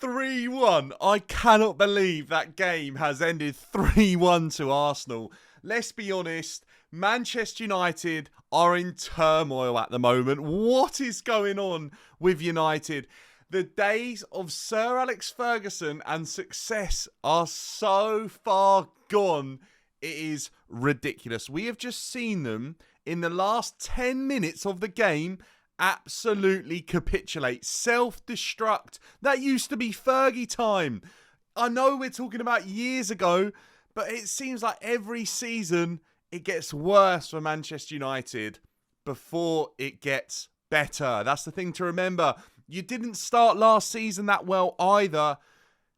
3-1. I cannot believe that game has ended 3-1 to Arsenal. Let's be honest, Manchester United are in turmoil at the moment. What is going on with United? The days of Sir Alex Ferguson and success are so far gone. It is ridiculous. We have just seen them in the last 10 minutes of the game absolutely capitulate, self-destruct. That used to be Fergie time. I know we're talking about years ago, but it seems like every season it gets worse for Manchester United before it gets better. That's the thing to remember. You didn't start last season that well either.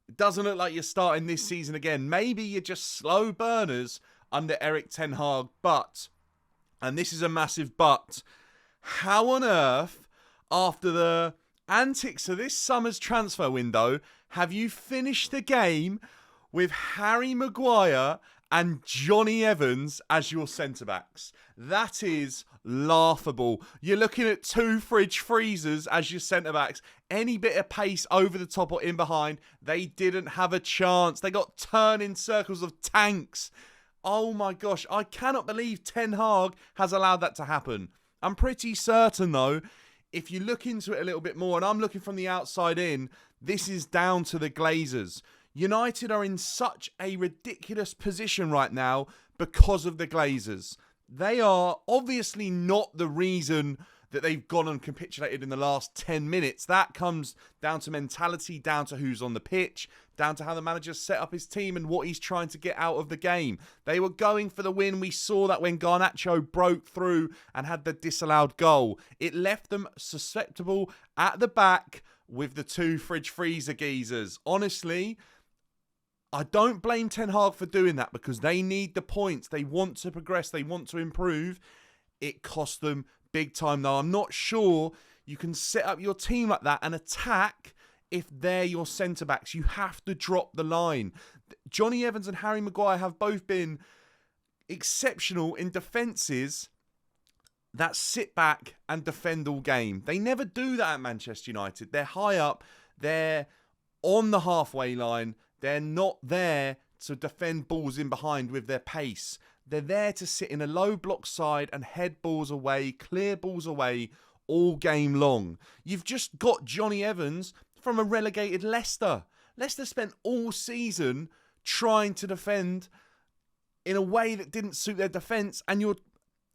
It doesn't look like you're starting this season again. Maybe you're just slow burners under Erik ten Hag, but, and this is a massive but, how on earth, after the antics of this summer's transfer window, have you finished the game with Harry Maguire and Johnny Evans as your centre-backs? That is laughable. You're looking at two fridge freezers as your centre-backs. Any bit of pace over the top or in behind, they didn't have a chance. They got turned in circles of tanks. Oh my gosh, I cannot believe Ten Hag has allowed that to happen. I'm pretty certain, though, if you look into it a little bit more, and I'm looking from the outside in, this is down to the Glazers. United are in such a ridiculous position right now because of the Glazers. They are obviously not the reason that they've gone and capitulated in the last 10 minutes. That comes down to mentality, down to who's on the pitch, down to how the manager set up his team and what he's trying to get out of the game. They were going for the win. We saw that when Garnacho broke through and had the disallowed goal. It left them susceptible at the back with the two fridge freezer geezers. Honestly, I don't blame Ten Hag for doing that because they need the points. They want to progress. They want to improve. It cost them big time, though. I'm not sure you can set up your team like that and attack if they're your centre-backs. You have to drop the line. Johnny Evans and Harry Maguire have both been exceptional in defences that sit back and defend all game. They never do that at Manchester United. They're high up. They're on the halfway line. They're not there to defend balls in behind with their pace. They're there to sit in a low block side and head balls away, clear balls away all game long. You've just got Johnny Evans from a relegated Leicester. Leicester spent all season trying to defend in a way that didn't suit their defence, and you're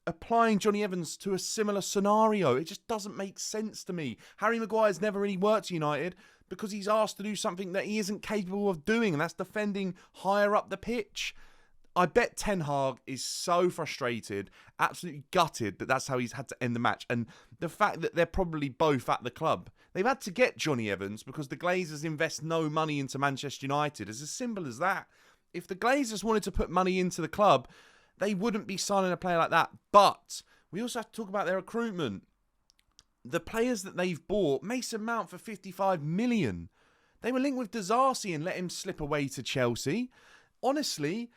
applying Johnny Evans to a similar scenario. It just doesn't make sense to me. Harry Maguire's never really worked at United because he's asked to do something that he isn't capable of doing, and that's defending higher up the pitch. I bet Ten Hag is so frustrated, absolutely gutted that that's how he's had to end the match. And the fact that they're probably both at the club. They've had to get Johnny Evans because the Glazers invest no money into Manchester United. It's as simple as that. If the Glazers wanted to put money into the club, they wouldn't be signing a player like that. But we also have to talk about their recruitment. The players that they've bought, Mason Mount for 55 million. They were linked with Dazarsi and let him slip away to Chelsea. Honestly,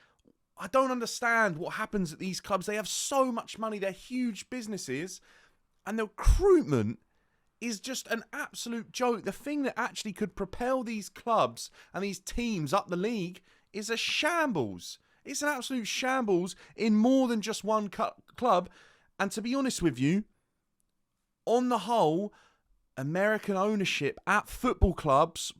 I don't understand what happens at these clubs. They have so much money. They're huge businesses. And the recruitment is just an absolute joke. The thing that actually could propel these clubs and these teams up the league is a shambles. It's an absolute shambles in more than just one club. And to be honest with you, on the whole, American ownership at football clubs,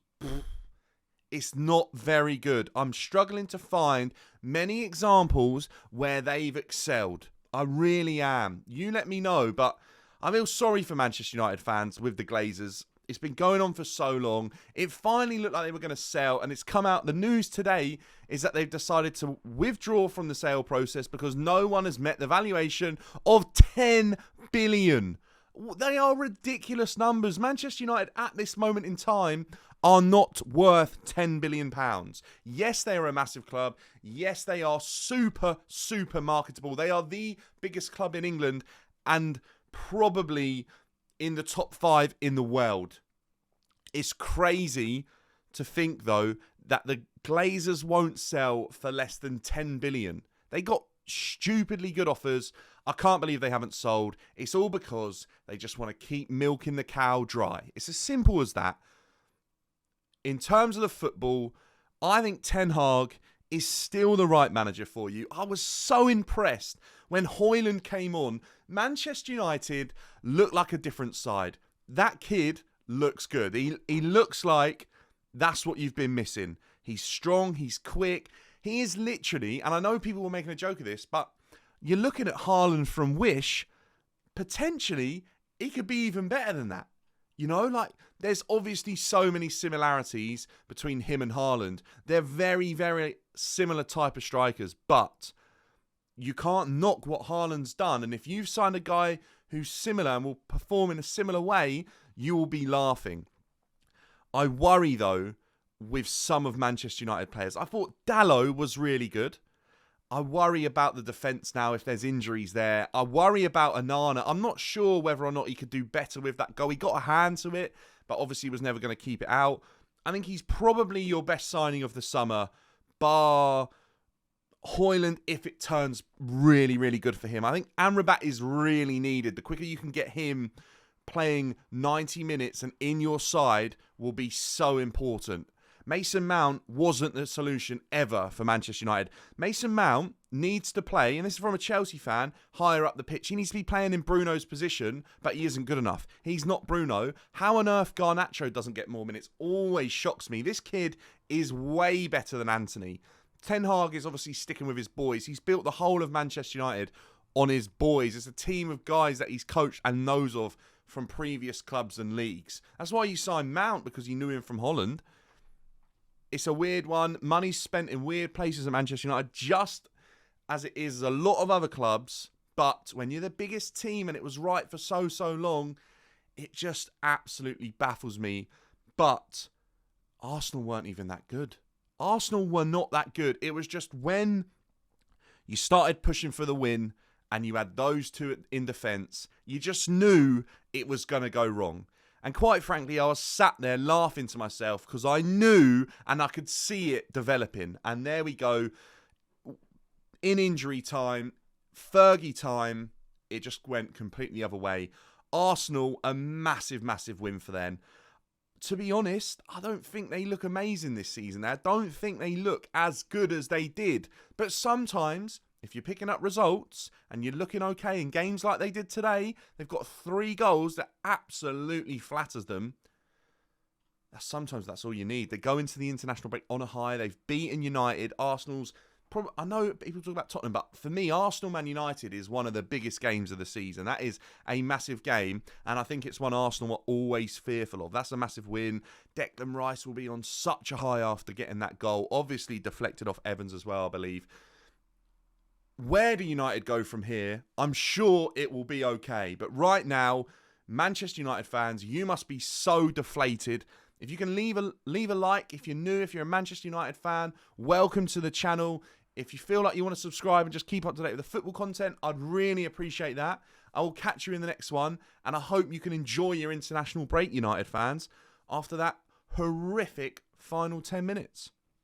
it's not very good. I'm struggling to find many examples where they've excelled. I really am. You let me know, but I feel sorry for Manchester United fans with the Glazers. It's been going on for so long. It finally looked like they were going to sell, and it's come out. The news today is that they've decided to withdraw from the sale process because no one has met the valuation of 10 billion. They are ridiculous numbers. Manchester United at this moment in time are not worth £10 billion. Yes, they are a massive club. Yes, they are super, super marketable. They are the biggest club in England and probably in the top 5 in the world. It's crazy to think, though, that the Glazers won't sell for less than 10 billion. They got stupidly good offers. I can't believe they haven't sold. It's all because they just want to keep milking the cow dry. It's as simple as that. in terms of the football, I think Ten Hag is still the right manager for you. I was so impressed when Højlund came on. Manchester United looked like a different side. That kid looks good. He looks like that's what you've been missing. He's strong, he's quick. He is literally, and I know people were making a joke of this, but you're looking at Haaland from Wish, potentially he could be even better than that. You know, like, there's obviously so many similarities between him and Haaland. They're very, very similar type of strikers, but you can't knock what Haaland's done. And if you've signed a guy who's similar and will perform in a similar way, you will be laughing. I worry, though, with some of Manchester United players. I thought Dalot was really good. I worry about the defence now if there's injuries there. I worry about Onana. I'm not sure whether or not he could do better with that goal. He got a hand to it, but obviously was never going to keep it out. I think he's probably your best signing of the summer, bar Højlund, if it turns really, really good for him. I think Amrabat is really needed. The quicker you can get him playing 90 minutes and in your side will be so important. Mason Mount wasn't the solution ever for Manchester United. Mason Mount needs to play, and this is from a Chelsea fan, higher up the pitch. He needs to be playing in Bruno's position, but he isn't good enough. He's not Bruno. How on earth Garnacho doesn't get more minutes always shocks me. This kid is way better than Anthony. Ten Hag is obviously sticking with his boys. He's built the whole of Manchester United on his boys. It's a team of guys that he's coached and knows of from previous clubs and leagues. That's why you signed Mount, because you knew him from Holland. It's a weird one. Money's spent in weird places at Manchester United, just as it is a lot of other clubs. But when you're the biggest team and it was right for so long, it just absolutely baffles me. But Arsenal weren't even that good. Arsenal were not that good. It was just when you started pushing for the win and you had those two in defence, you just knew it was going to go wrong. And quite frankly, I was sat there laughing to myself because I knew and I could see it developing. And there we go. In injury time, Fergie time, it just went completely the other way. Arsenal, a massive, massive win for them. To be honest, I don't think they look amazing this season. I don't think they look as good as they did. But sometimes, if you're picking up results and you're looking okay in games like they did today, they've got 3 goals that absolutely flatters them. Sometimes that's all you need. They go into the international break on a high. They've beaten United. Arsenal's probably, I know people talk about Tottenham, but for me, Arsenal Man United is one of the biggest games of the season. That is a massive game, and I think it's one Arsenal are always fearful of. That's a massive win. Declan Rice will be on such a high after getting that goal. Obviously deflected off Evans as well, I believe. Where do United go from here? I'm sure it will be okay. But right now, Manchester United fans, you must be so deflated. If you can leave a like, if you're new, if you're a Manchester United fan, welcome to the channel. If you feel like you want to subscribe and just keep up to date with the football content, I'd really appreciate that. I will catch you in the next one, and I hope you can enjoy your international break, United fans, after that horrific final 10 minutes.